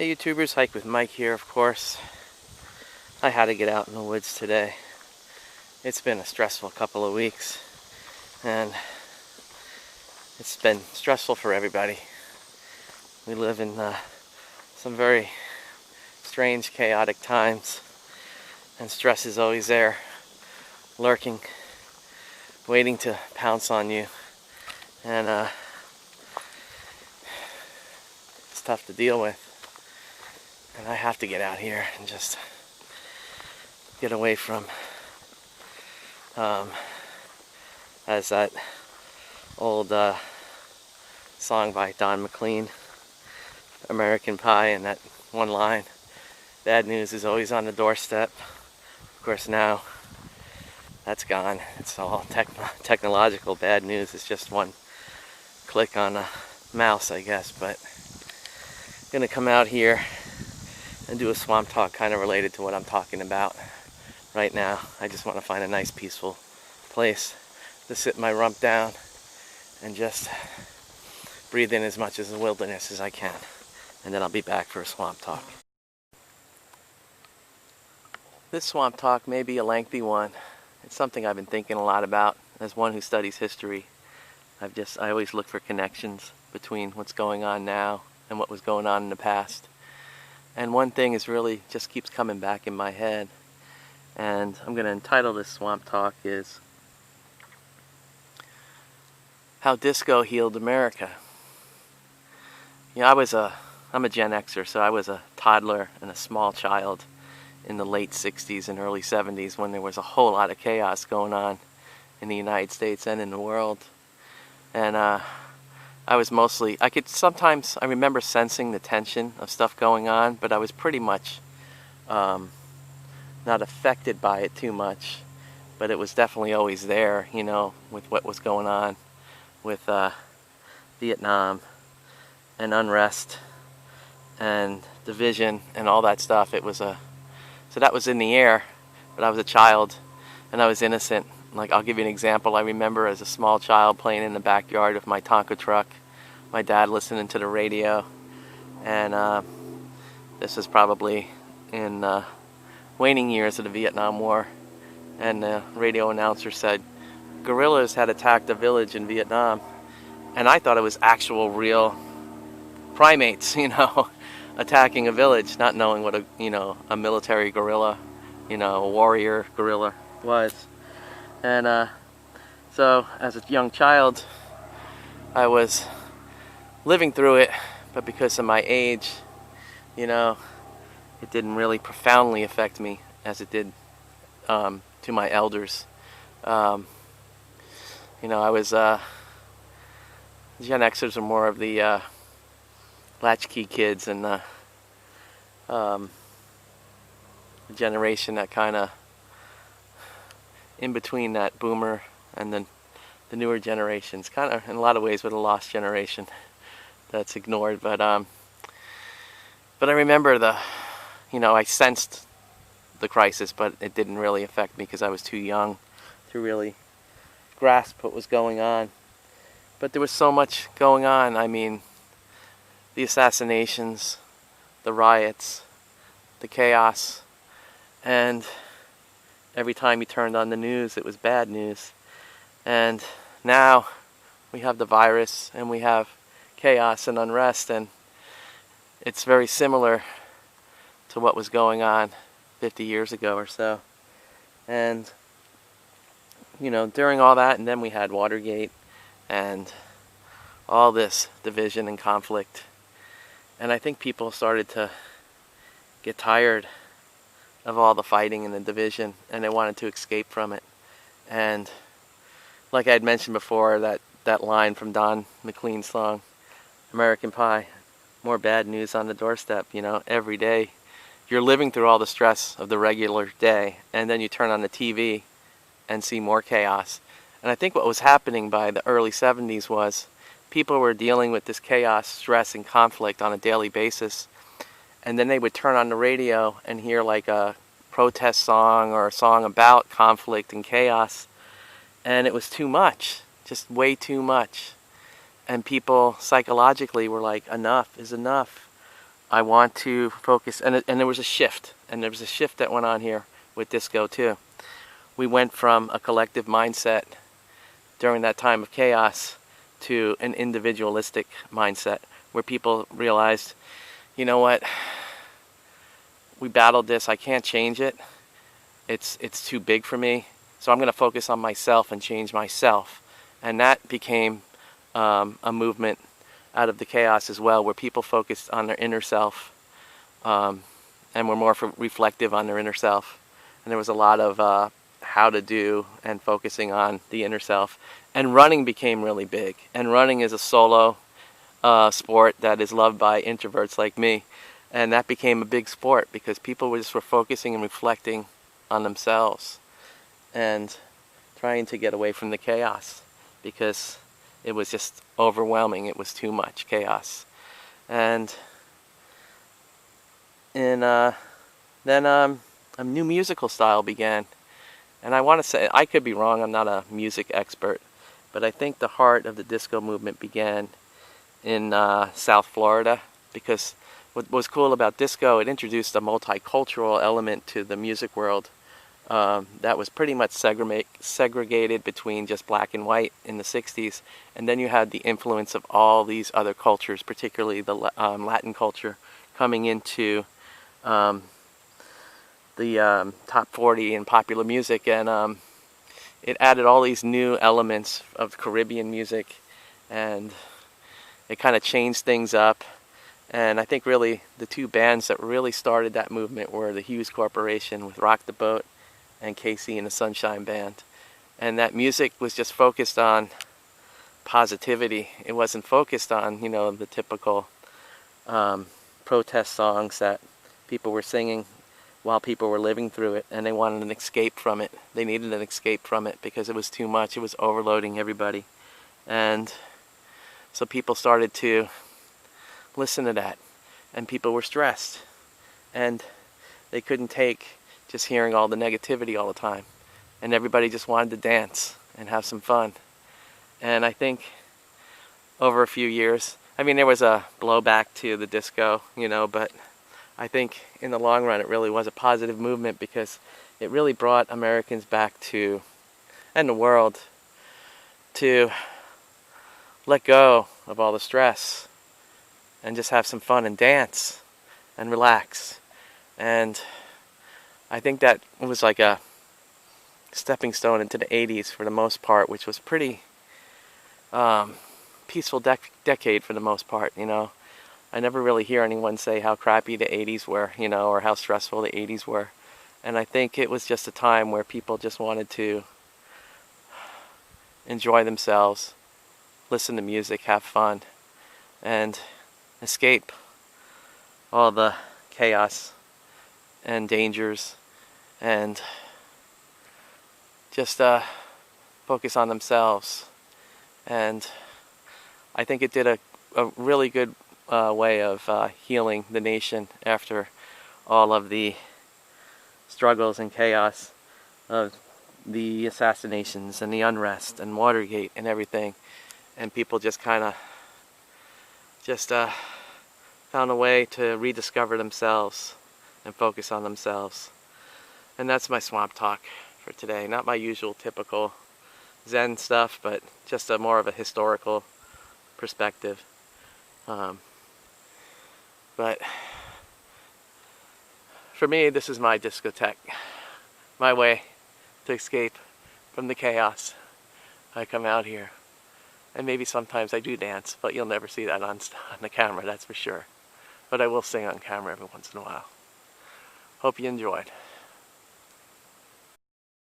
Hey YouTubers, Hike with Mike here, of course. I had to get out in the woods today. It's been a stressful couple of weeks, and it's been stressful for everybody. We live in some very strange, chaotic times, and stress is always there, lurking, waiting to pounce on you, and it's tough to deal with. And I have to get out here and just get away from, as that old song by Don McLean, American Pie, and that one line, bad news is always on the doorstep. Of course now that's gone. It's all technological. Bad news is just one click on a mouse, I guess. But I'm gonna come out here and do a swamp talk kind of related to what I'm talking about right now. I just want to find a nice peaceful place to sit my rump down and just breathe in as much of the wilderness as I can, and then I'll be back for a swamp talk. This swamp talk may be a lengthy one. It's something I've been thinking a lot about. As one who studies history, I always look for connections between what's going on now and what was going on in the past. And one thing is really just keeps coming back in my head, and I'm going to entitle this swamp talk is How Disco Healed America. You know, I'm a Gen Xer, so I was a toddler and a small child in the late 60s and early 70s when there was a whole lot of chaos going on in the United States and in the world. And I remember sensing the tension of stuff going on, but I was pretty much not affected by it too much. But it was definitely always there, you know, with what was going on with Vietnam and unrest and division and all that stuff. So that was in the air, but I was a child and I was innocent. Like, I'll give you an example. I remember as a small child playing in the backyard of my Tonka truck, my dad listening to the radio, and this was probably in waning years of the Vietnam War, and the radio announcer said guerrillas had attacked a village in Vietnam, and I thought it was actual real primates, you know, attacking a village, not knowing what a military guerrilla, a warrior guerrilla was. And so as a young child, I was living through it, but because of my age, it didn't really profoundly affect me as it did to my elders. I was Gen Xers are more of the latchkey kids, and the generation that kind of in between that boomer and then the newer generations, kind of in a lot of ways with a lost generation that's ignored. But I remember I sensed the crisis, but it didn't really affect me because I was too young to really grasp what was going on. But there was so much going on. I mean, the assassinations, the riots, the chaos, and every time you turned on the news, it was bad news. And now we have the virus and we have chaos and unrest, and it's very similar to what was going on 50 years ago or so. And during all that, and then we had Watergate and all this division and conflict, and I think people started to get tired of all the fighting and the division, and they wanted to escape from it. And like I had mentioned before, that line from Don McLean's song, American Pie, more bad news on the doorstep. Every day you're living through all the stress of the regular day, and then you turn on the TV and see more chaos. And I think what was happening by the early 70s was people were dealing with this chaos, stress, and conflict on a daily basis, and then they would turn on the radio and hear like a protest song or a song about conflict and chaos, and it was too much, just way too much. And people psychologically were like, enough is enough. I want to focus, and there was a shift, and there was a shift that went on here with disco too. We went from a collective mindset during that time of chaos to an individualistic mindset where people realized, you know what, we battled this, I can't change it, it's too big for me, so I'm going to focus on myself and change myself. And that became a movement out of the chaos as well, where people focused on their inner self and were more reflective on their inner self. And there was a lot of how to do and focusing on the inner self. And running became really big. And running is a solo sport that is loved by introverts like me. And that became a big sport because people were focusing and reflecting on themselves and trying to get away from the chaos because it was just overwhelming. It was too much chaos. And then a new musical style began. And I want to say, I could be wrong, I'm not a music expert, but I think the heart of the disco movement began in South Florida, because what was cool about disco, it introduced a multicultural element to the music world that was pretty much segregated between just black and white in the 60s. And then you had the influence of all these other cultures, particularly the Latin culture, coming into the top 40 in popular music, and it added all these new elements of Caribbean music, and it kind of changed things up. And I think really the two bands that really started that movement were the Hughes Corporation with Rock the Boat and Casey and the Sunshine Band. And that music was just focused on positivity. It wasn't focused on, you know, the typical protest songs that people were singing while people were living through it, and they wanted an escape from it. They needed an escape from it because it was too much. It was overloading everybody. And so people started to listen to that, and people were stressed, and they couldn't take just hearing all the negativity all the time, and everybody just wanted to dance and have some fun. And I think over a few years, I mean, there was a blowback to the disco, you know, but I think in the long run it really was a positive movement because it really brought Americans back to, and the world, to let go of all the stress and just have some fun and dance and relax. And I think that was like a stepping stone into the 80s for the most part, which was pretty peaceful decade for the most part, you know. I never really hear anyone say how crappy the 80s were, you know, or how stressful the 80s were. And I think it was just a time where people just wanted to enjoy themselves, listen to music, have fun, and escape all the chaos and dangers, and just focus on themselves. And I think it did a really good way of healing the nation after all of the struggles and chaos of the assassinations and the unrest and Watergate and everything. And people just kind of found a way to rediscover themselves and focus on themselves. And that's my swamp talk for today. Not my usual typical Zen stuff, but just a more of a historical perspective. But for me, this is my discotheque, my way to escape from the chaos. I come out here, and maybe sometimes I do dance, but you'll never see that on the camera, that's for sure. But I will sing on camera every once in a while. Hope you enjoyed.